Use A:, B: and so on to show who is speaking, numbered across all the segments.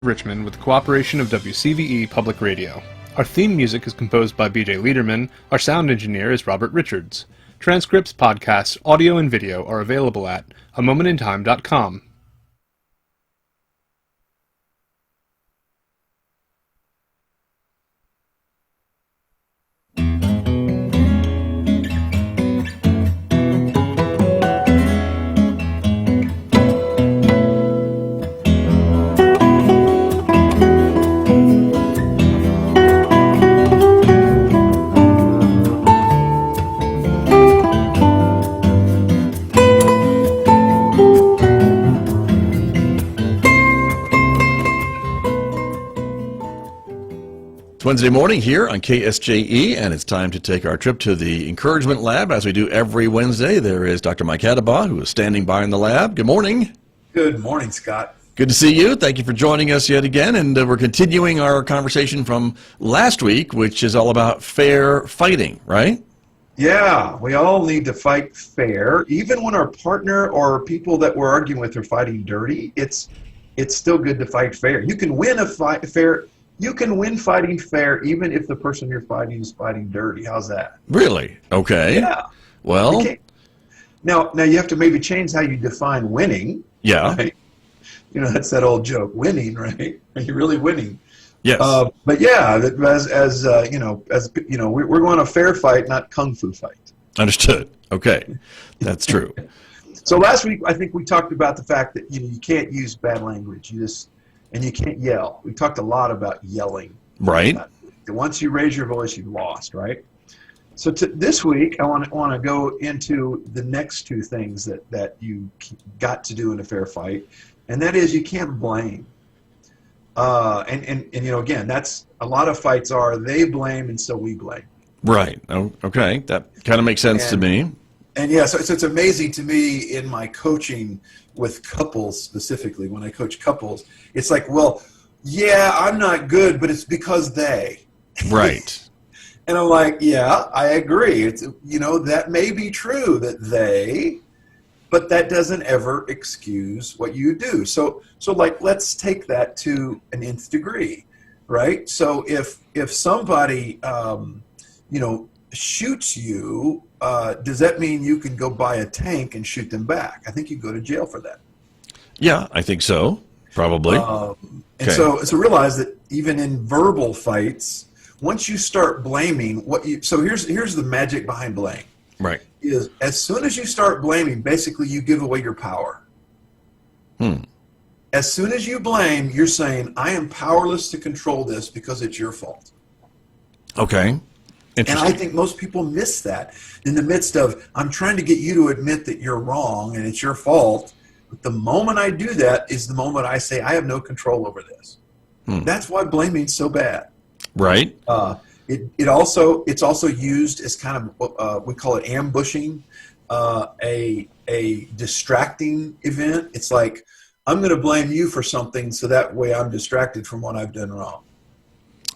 A: Richmond with the cooperation of WCVE Public Radio. Our theme music is composed by BJ Liederman. Our sound engineer is Robert Richards. Transcripts, podcasts, audio, and video are available at amomentintime.com.
B: It's Wednesday morning here on KSJE, and it's time to take our trip to the Encouragement Lab. As we do every Wednesday, there is Dr. Mike Attabaugh, who is standing by in the lab. Good morning.
C: Good morning, Scott.
B: Good to see you. Thank you for joining us yet again, and we're continuing our conversation from last week, which is all about fair fighting, right?
C: Yeah, we all need to fight fair. Even when our partner or people that we're arguing with are fighting dirty, it's still good to fight fair. You can win a fight fair. You can win fighting fair even if the person you're fighting is fighting dirty. How's that?
B: Really? Okay.
C: Yeah.
B: Well,
C: now you have to maybe change how you define winning.
B: Yeah.
C: Right? You know, that's that old joke, winning, right? Are you really winning?
B: Yes.
C: But yeah, as you know, we're going a fair fight, not kung fu fight.
B: Understood. Okay. That's true.
C: So last week, I think we talked about the fact that you can't use bad language. And you can't yell. We talked a lot about yelling.
B: Right.
C: Once you raise your voice, you've lost, right? So this week, I want to go into the next two things that you got to do in a fair fight, and that is you can't blame. And you know, again, that's a lot of fights are they blame and so we blame.
B: Right. Oh, okay. That kind of makes sense to me.
C: And yeah, so it's amazing to me in my coaching with couples specifically, when I coach couples, it's like, well, yeah, I'm not good, but it's because they.
B: Right.
C: And I'm like, yeah, I agree. It's, you know, that may be true that they, but that doesn't ever excuse what you do. So like, let's take that to an nth degree, right? So if somebody, you know, shoots you, does that mean you can go buy a tank and shoot them back? I think you go to jail for that.
B: Yeah, I think so. Probably.
C: And so realize that even in verbal fights, once you start blaming, so here's the magic behind blame.
B: Right.
C: Is as soon as you start blaming, basically you give away your power. As soon as you blame, you're saying, I am powerless to control this because it's your fault.
B: Okay.
C: And I think most people miss that in the midst of, I'm trying to get you to admit that you're wrong and it's your fault. But the moment I do that is the moment I say, I have no control over this. That's why blaming's so bad.
B: Right.
C: It's also used as kind of, we call it ambushing, a distracting event. It's like, I'm going to blame you for something so that way I'm distracted from what I've done wrong.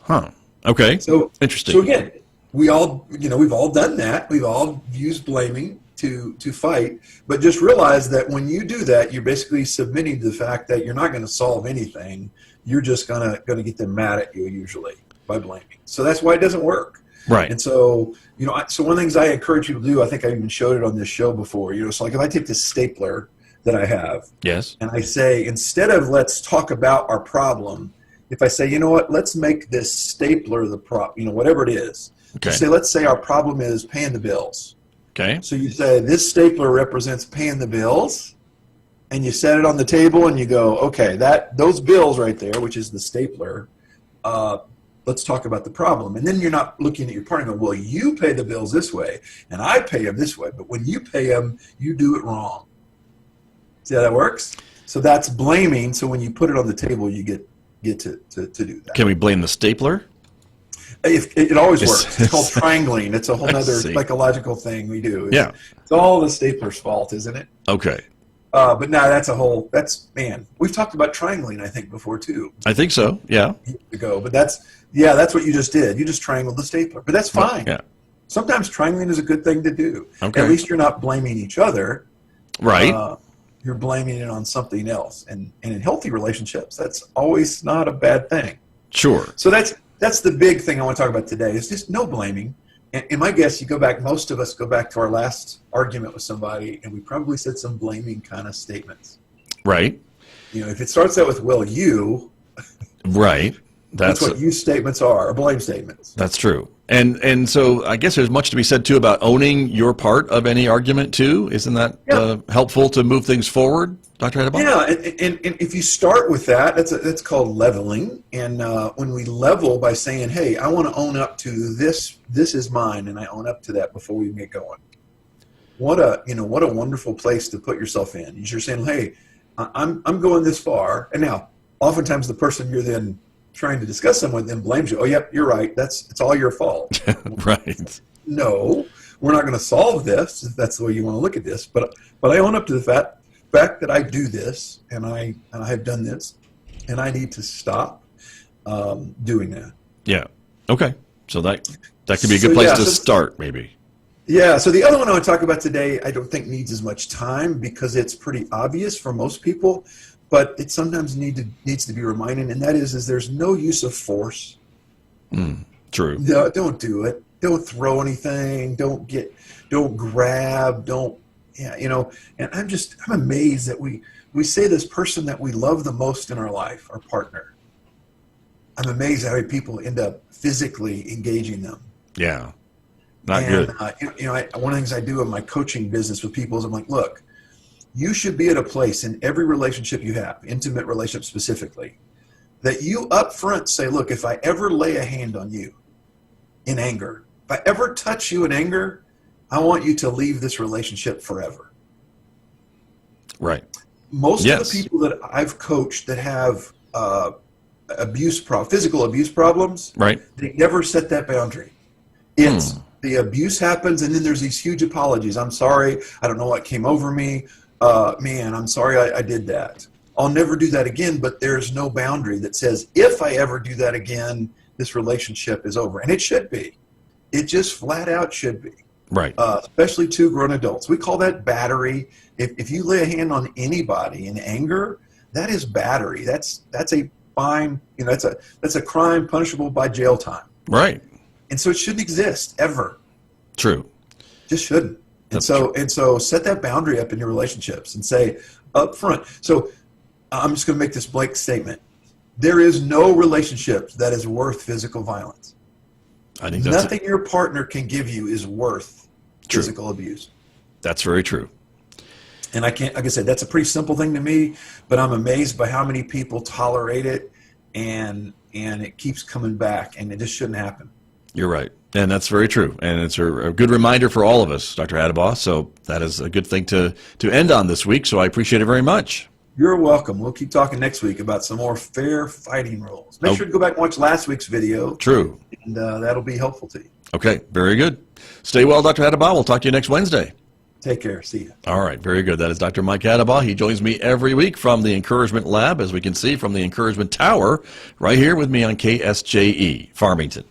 B: Huh. Okay.
C: So
B: interesting.
C: So again, we've all done that. We've all used blaming to fight, but just realize that when you do that, you're basically submitting to the fact that you're not going to solve anything. You're just gonna get them mad at you usually by blaming. So that's why it doesn't work.
B: Right.
C: And so, you know, so one of the things I encourage people to do, I think I even showed it on this show before, you know, so like if I take this stapler that I have,
B: yes,
C: and I say, instead of let's talk about our problem, if I say, you know what, let's make this stapler the you know, whatever it is.
B: Okay.
C: Let's say our problem is paying the bills.
B: Okay.
C: So you say this stapler represents paying the bills, and you set it on the table, and you go, okay, those bills right there, which is the stapler. Let's talk about the problem. And then you're not looking at your partner and go, well, you pay the bills this way, and I pay them this way. But when you pay them, you do it wrong. See how that works? So that's blaming. So when you put it on the table, you get to do that.
B: Can we blame the stapler?
C: It always works. It's called triangling. It's a whole other psychological thing we do. It's all the stapler's fault, isn't it?
B: Okay.
C: But now man, we've talked about triangling, I think, before too.
B: I think so, yeah.
C: But that's what you just did. You just triangled the stapler. But that's fine.
B: Yeah.
C: Sometimes triangling is a good thing to do.
B: Okay.
C: At least you're not blaming each other.
B: Right.
C: you're blaming it on something else. And in healthy relationships, that's always not a bad thing.
B: Sure.
C: So that's the big thing I want to talk about today is just no blaming. And my guess, most of us go back to our last argument with somebody, and we probably said some blaming kind of statements.
B: Right.
C: If it starts out with, well, you.
B: Right.
C: That's what you statements are blame statements.
B: That's true. And so I guess there's much to be said, too, about owning your part of any argument, too. Isn't that helpful to move things forward, Dr. Adebayo?
C: Yeah, and if you start with that, that's called leveling. And when we level by saying, hey, I want to own up to this is mine, and I own up to that before we get going. What a wonderful place to put yourself in. You're saying, hey, I'm going this far. And now, oftentimes the person you're then trying to discuss someone then blames you. Oh, yep, you're right. It's all your fault.
B: Right.
C: No, we're not going to solve this if that's the way you want to look at this. But I own up to the fact that I do this and I have done this, and I need to stop doing that.
B: Yeah. Okay. So that could be a good place to start, maybe.
C: Yeah. So the other one I want to talk about today, I don't think needs as much time because it's pretty obvious for most people. But it sometimes needs to be reminded, and that is there's no use of force.
B: True.
C: No, don't do it. Don't throw anything. Don't grab. And I'm amazed that we say this person that we love the most in our life, our partner. I'm amazed at how many people end up physically engaging them.
B: Yeah. Not good.
C: One of the things I do in my coaching business with people is I'm like, look, you should be at a place in every relationship you have, intimate relationship specifically, that you up front say, look, if I ever lay a hand on you in anger, if I ever touch you in anger, I want you to leave this relationship forever.
B: Right.
C: Most of the people that I've coached that have physical abuse problems,
B: right,
C: they never set that boundary. It's the abuse happens, and then there's these huge apologies. I'm sorry. I don't know what came over me. Man, I'm sorry I did that. I'll never do that again, but there's no boundary that says if I ever do that again, this relationship is over. And it should be. It just flat out should be.
B: Right.
C: Especially two grown adults. We call that battery. If you lay a hand on anybody in anger, that is battery. That's a fine, that's a crime punishable by jail time. Right. And so it shouldn't exist ever.
B: True.
C: Just shouldn't. And so set that boundary up in your relationships and say up front. So I'm just going to make this blank statement. There is no relationship that is worth physical violence.
B: I think
C: nothing your partner can give you is worth physical abuse.
B: That's very true.
C: And like I said, that's a pretty simple thing to me, but I'm amazed by how many people tolerate it and it keeps coming back, and it just shouldn't happen.
B: You're right. And that's very true. And it's a good reminder for all of us, Dr. Adebayo. So that is a good thing to end on this week. So I appreciate it very much.
C: You're welcome. We'll keep talking next week about some more fair fighting rules. Make sure to go back and watch last week's video.
B: True.
C: And that'll be helpful to you.
B: Okay. Very good. Stay well, Dr. Adebayo. We'll talk to you next Wednesday.
C: Take care. See you.
B: All right. Very good. That is Dr. Mike Adebayo. He joins me every week from the Encouragement Lab, as we can see from the Encouragement Tower, right here with me on KSJE, Farmington.